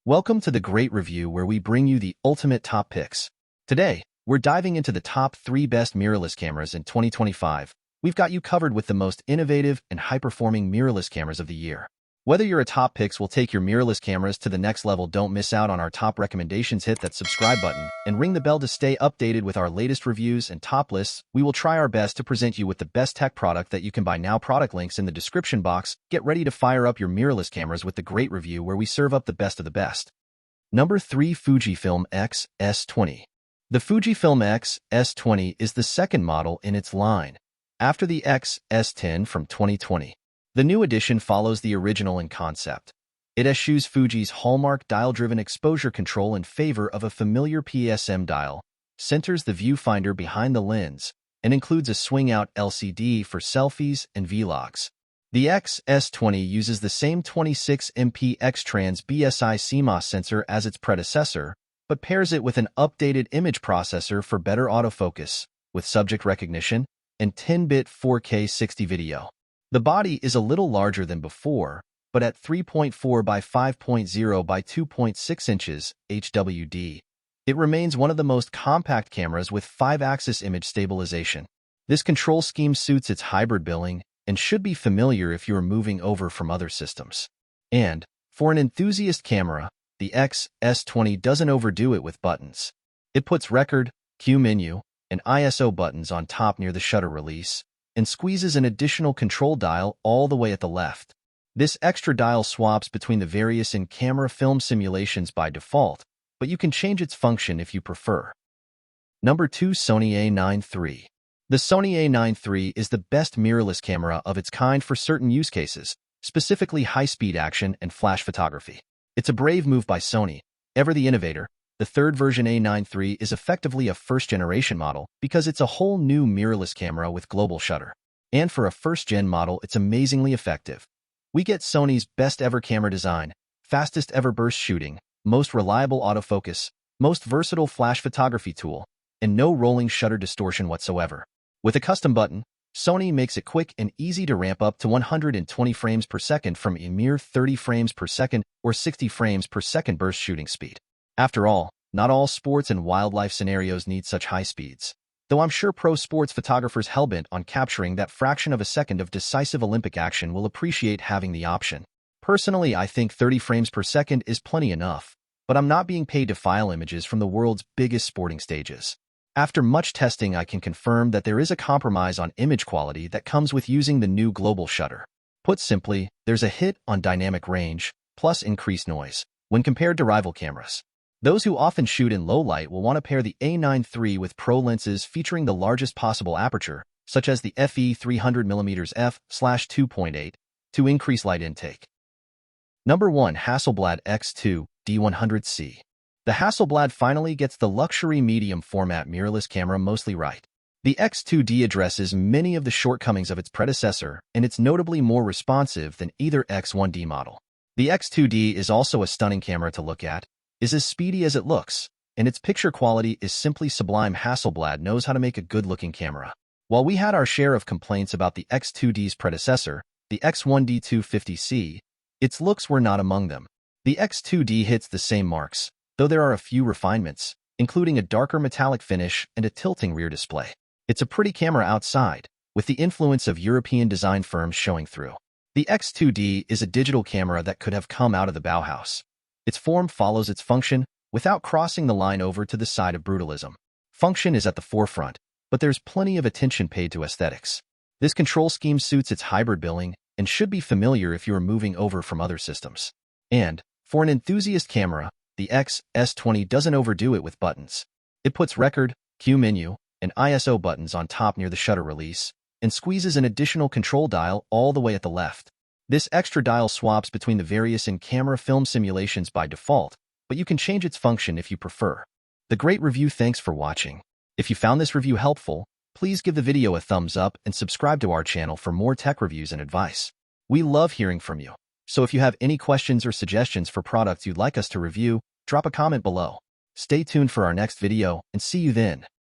Welcome to the Great Review, where we bring you the ultimate top picks. Today, we're diving into the top 3 best mirrorless cameras in 2025. We've got you covered with the most innovative and high-performing mirrorless cameras of the year. Whether you're a top picks will take your mirrorless cameras to the next level, don't miss out on our top recommendations. Hit that subscribe button and ring the bell to stay updated with our latest reviews and top lists. We will try our best to present you with the best tech product that you can buy now. Product links in the description box. Get ready to fire up your mirrorless cameras with the Great Review, where we serve up the best of the best. Number 3. Fujifilm X S20. The Fujifilm X S20 is the second model in its line, after the X S10 from 2020. The new edition follows the original in concept. It eschews Fuji's hallmark dial-driven exposure control in favor of a familiar PSM dial, centers the viewfinder behind the lens, and includes a swing-out LCD for selfies and vlogs. The X S20 uses the same 26MP X-Trans BSI CMOS sensor as its predecessor, but pairs it with an updated image processor for better autofocus, with subject recognition, and 10-bit 4K 60 video. The body is a little larger than before, but at 3.4 by 5.0 by 2.6 inches HWD, it remains one of the most compact cameras with 5-axis image stabilization. This control scheme suits its hybrid billing and should be familiar if you are moving over from other systems. And, for an enthusiast camera, the X S20 doesn't overdo it with buttons. It puts record, Q menu, and ISO buttons on top near the shutter release, and squeezes an additional control dial all the way at the left. This extra dial swaps between the various in-camera film simulations by default, but you can change its function if you prefer. Number 2. Sony A9 III. The Sony A9 III is the best mirrorless camera of its kind for certain use cases, specifically high-speed action and flash photography. It's a brave move by Sony, ever the innovator. The third version A9 III is effectively a first-generation model because it's a whole new mirrorless camera with global shutter. And for a first-gen model, it's amazingly effective. We get Sony's best-ever camera design, fastest-ever burst shooting, most reliable autofocus, most versatile flash photography tool, and no rolling shutter distortion whatsoever. With a custom button, Sony makes it quick and easy to ramp up to 120 frames per second from a mere 30 frames per second or 60 frames per second burst shooting speed. After all, not all sports and wildlife scenarios need such high speeds, though I'm sure pro sports photographers hellbent on capturing that fraction of a second of decisive Olympic action will appreciate having the option. Personally, I think 30 frames per second is plenty enough, but I'm not being paid to file images from the world's biggest sporting stages. After much testing, I can confirm that there is a compromise on image quality that comes with using the new global shutter. Put simply, there's a hit on dynamic range, plus increased noise, when compared to rival cameras. Those who often shoot in low light will want to pair the A9 III with pro lenses featuring the largest possible aperture, such as the FE 300mm f/2.8, to increase light intake. Number 1. Hasselblad X2 D100C. The Hasselblad finally gets the luxury medium format mirrorless camera mostly right. The X2D addresses many of the shortcomings of its predecessor, and it's notably more responsive than either X1D model. The X2D is also a stunning camera to look at, is as speedy as it looks, and its picture quality is simply sublime. Hasselblad knows how to make a good-looking camera. While we had our share of complaints about the X2D's predecessor, the X1D 250C, its looks were not among them. The X2D hits the same marks, though there are a few refinements, including a darker metallic finish and a tilting rear display. It's a pretty camera outside, with the influence of European design firms showing through. The X2D is a digital camera that could have come out of the Bauhaus. Its form follows its function, without crossing the line over to the side of brutalism. Function is at the forefront, but there's plenty of attention paid to aesthetics. This control scheme suits its hybrid billing and should be familiar if you are moving over from other systems. And, for an enthusiast camera, the X S20 doesn't overdo it with buttons. It puts record, Q menu, and ISO buttons on top near the shutter release, and squeezes an additional control dial all the way at the left. This extra dial swaps between the various in-camera film simulations by default, but you can change its function if you prefer. The Great Review. Thanks for watching. If you found this review helpful, please give the video a thumbs up and subscribe to our channel for more tech reviews and advice. We love hearing from you, so if you have any questions or suggestions for products you'd like us to review, drop a comment below. Stay tuned for our next video, and see you then.